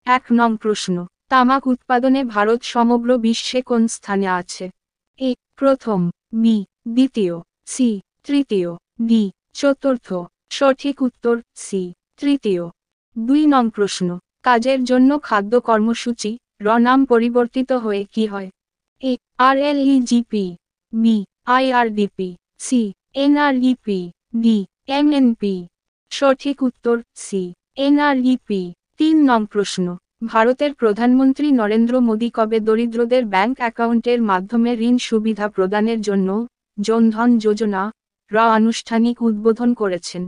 1 নং প্রশ্ন, তামাক উৎপাদনে ভারত সমগ্র বিশ্বে কোন স্থানে আছে? এ প্রথম, বি দ্বিতীয়, সি তৃতীয়, ডি চতুর্থ। সঠিক উত্তর সি তৃতীয়। 2 নং প্রশ্ন, কাজের জন্য খাদ্য কর্মসূচি নাম পরিবর্তিত হয়ে কি হয়? A RLEGP, B IRDP, C NREP, D MNP। সঠিক উত্তর সি NREP। 3 নং প্রশ্ন, ভারতের প্রধানমন্ত্রী নরেন্দ্র মোদী কবে দরিদ্রদের ব্যাংক অ্যাকাউন্টের মাধ্যমে ঋণ সুবিধা প্রদানের জন্য জনধন যোজনা আনুষ্ঠানিক উদ্বোধন করেছেন?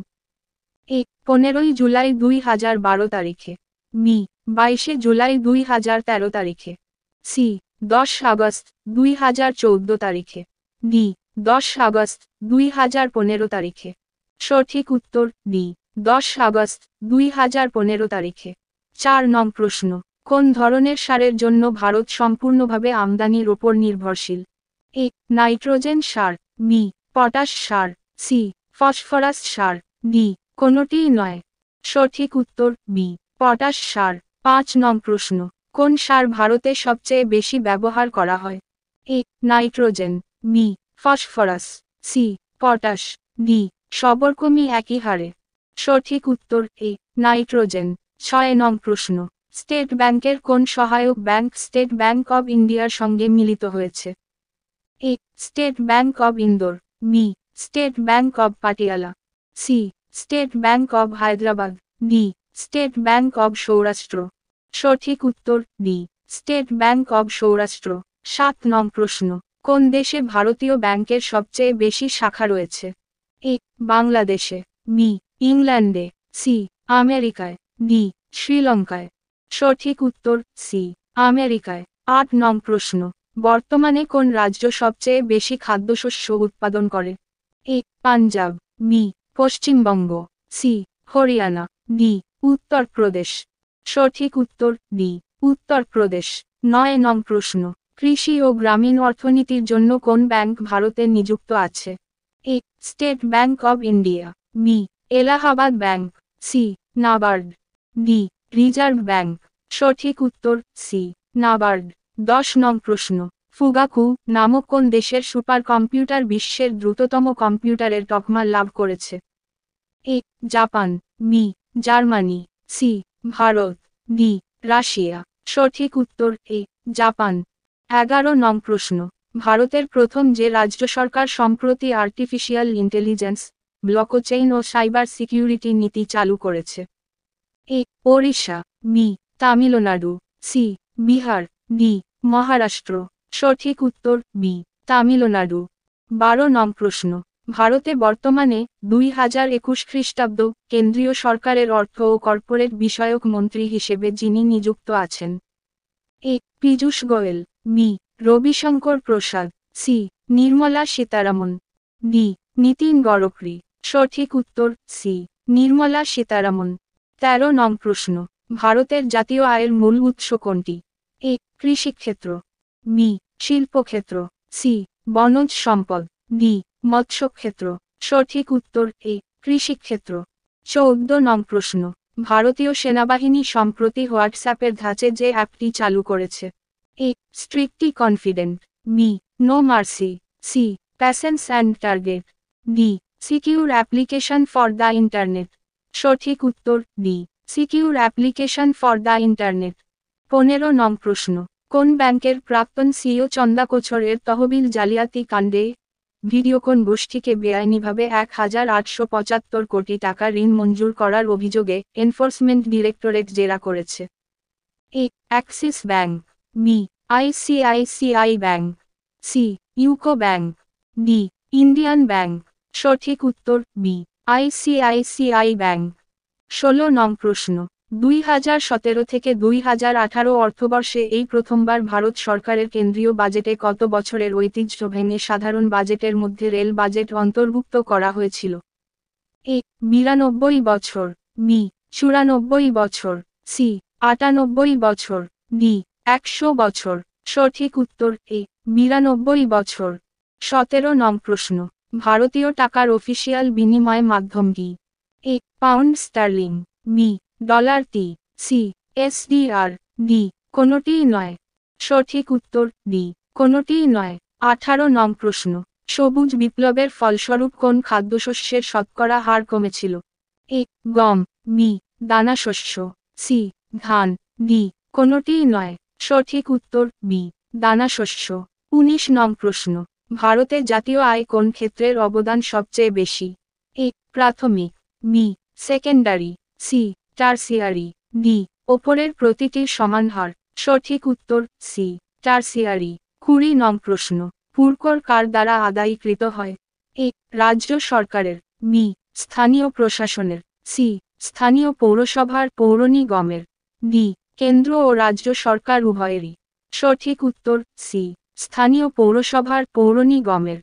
এ 15ই জুলাই 2012 তারিখে, বি 22শে জুলাই 2013 তারিখে, সি 10 আগস্ট 2014 তারিখে, ডি 10 আগস্ট 2015 তারিখে। সঠিক উত্তর ডি 10 আগস্ট 2015 তারিখে। 4 নং প্রশ্ন, কোন ধরনের সারের জন্য ভারত সম্পূর্ণভাবে আমদানির ওপর নির্ভরশীল? এ নাইট্রোজেন সার, বি পটাশ সার, সি ফসফরাস সার, ডি কোনটিই নয়। সঠিক উত্তর বি পটাশ সার। 5 নং প্রশ্ন, কোন সার ভারতে সবচেয়ে বেশি ব্যবহার করা হয়? A nitrogen, B phosphorus, C potash, D সবরকমই একই হারে। সঠিক উত্তর এ নাইট্রোজেন। 6 নং প্রশ্ন, স্টেট ব্যাংকের কোন সহায়ক ব্যাংক স্টেট ব্যাংক অব ইন্ডিয়ার সঙ্গে মিলিত হয়েছে? A State Bank of Indore, B State Bank of Patiala, C State Bank of Hyderabad, D State Bank of Saurashtra. সঠিক উত্তর D State Bank of Saurashtra. 7 নং প্রশ্ন, কোন দেশে ভারতীয় ব্যাংকের সবচেয়ে বেশি শাখা রয়েছে? এ বাংলাদেশে, বি ইংল্যান্ডে, সি আমেরিকায়, ডি শ্রীলঙ্কায়। সঠিক উত্তর সি আমেরিকায়। 8 নং প্রশ্ন, বর্তমানে কোন রাজ্য সবচেয়ে বেশি খাদ্যশস্য উৎপাদন করে? A Punjab, B Paschimbanga, C Haryana, D Uttar Pradesh. সঠিক উত্তর ডি উত্তরপ্রদেশ। 9 নং প্রশ্ন, কৃষি ও গ্রামীণ অর্থনীতির জন্য কোন ব্যাংক ভারতে নিযুক্ত আছে? A State Bank of India, B Allahabad Bank, C NABARD, D Reserve Bank. সঠিক উত্তর সি নাবার্ড। 10 নং প্রশ্ন, ফুগাকু নামক কোন দেশের সুপার কম্পিউটার বিশ্বের দ্রুততম কম্পিউটারের তকমা লাভ করেছে? A Japan, B Germany, C Bharat, D Russia. সঠিক উত্তর এ জাপান। 11 নং প্রশ্ন, ভারতের প্রথম যে রাজ্য সরকার সম্প্রতি আর্টিফিশিয়াল ইন্টেলিজেন্স, ব্লকচেইন ও সাইবার সিকিউরিটি নীতি চালু করেছে? A Odisha, B Tamil Nadu, C Bihar, D Maharashtra. সঠিক উত্তর বি তামিলনাড়ু। 12 নং প্রশ্ন, ভারতে বর্তমানে 2021 খ্রিস্টাব্দ কেন্দ্রীয় সরকারের অর্থ ও কর্পোরেট বিষয়ক মন্ত্রী হিসেবে যিনি নিযুক্ত আছেন? এ পীযূষ গোয়েল, বি রবিশঙ্কর প্রসাদ, সি নির্মলা সীতারামন, ডি নীতিন গডকরি। সঠিক উত্তর সি নির্মলা সীতারামন। 13 নং প্রশ্ন, ভারতের জাতীয় আয়ের মূল উৎস কোনটি? এ কৃষিক্ষেত্র, বি শিল্পক্ষেত্র, সি বনজ সম্পদ, ডি মৎস্যক্ষেত্র। সঠিক উত্তর এ কৃষিক্ষেত্র। 14 নং প্রশ্ন, ভারতীয় সেনাবাহিনী সম্প্রতি হোয়াটসঅ্যাপের ধাঁচে যে অ্যাপটি চালু করেছে? A strictly confident, B no mercy, C patience and target, D secure application for the internet. সঠিক উত্তর D secure application for the internet. 15 নং প্রশ্ন, কোন ব্যাংকের প্রাক্তন সিইও চন্দা কোছরের তহবিল জালিয়াতি কাণ্ডে ভিডিওকন গোষ্ঠীকে বেআইনিভাবে 1875 কোটি টাকা ঋণ মঞ্জুর করার অভিযোগে এনফোর্সমেন্ট ডিরেক্টরেট জেরা করেছে? A Axis bank, B ICICI bank, C UCO bank, D Indian bank. সঠিক উত্তর বি ICICI ব্যাংক। 16 নং প্রশ্ন, 2017 থেকে 2018 অর্থবর্ষে এই প্রথমবার ভারত সরকারের কেন্দ্রীয় বাজেটে কত বছরের ঐতিহ্য ভেঙে সাধারণ বাজেটের মধ্যে রেল বাজেট অন্তর্ভুক্ত করা হয়েছিল? এ 92 বছর, বি 94 বছর, সি 98 বছর, ডি 100 বছর। সঠিক উত্তর এ 92 বছর। 17 নং প্রশ্ন, ভারতীয় টাকার অফিসিয়াল বিনিময় মাধ্যম কি? A pound sterling, B dollar টি, সি এসডিআর, ডি, কোনোটিই নয়। সঠিক উত্তর ডি, কোনোটিই নয়। 18 নং প্রশ্ন, সবুজ বিপ্লবের ফলস্বরূপ কোন খাদ্যশস্যের শতকরা হার কমেছিল? এ, গম, বি, দানাশস্য, সি, ধান, ডি, কোনোটিই নয়। সঠিক উত্তর বি, দানাশস্য। 19 নং প্রশ্ন, ভারতে জাতীয় আয় কোন ক্ষেত্রের অবদান সবচেয়ে বেশি? এ, প্রাথমিক, B, secondary, C, tertiary, D, ওপরের প্রতিটির সমান হার। সঠিক উত্তর সি, টারসিয়ারি। 20 নং প্রশ্ন, পুরকর কার দ্বারা আদায়কৃত হয়? এ, রাজ্য সরকারের, বি, স্থানীয় প্রশাসনের, সি, স্থানীয় পৌরসভার পৌর নিগমের, ডি, কেন্দ্র ও রাজ্য সরকার উভয়েরই। সঠিক উত্তর সি, স্থানীয় পৌরসভার পৌর নিগমের।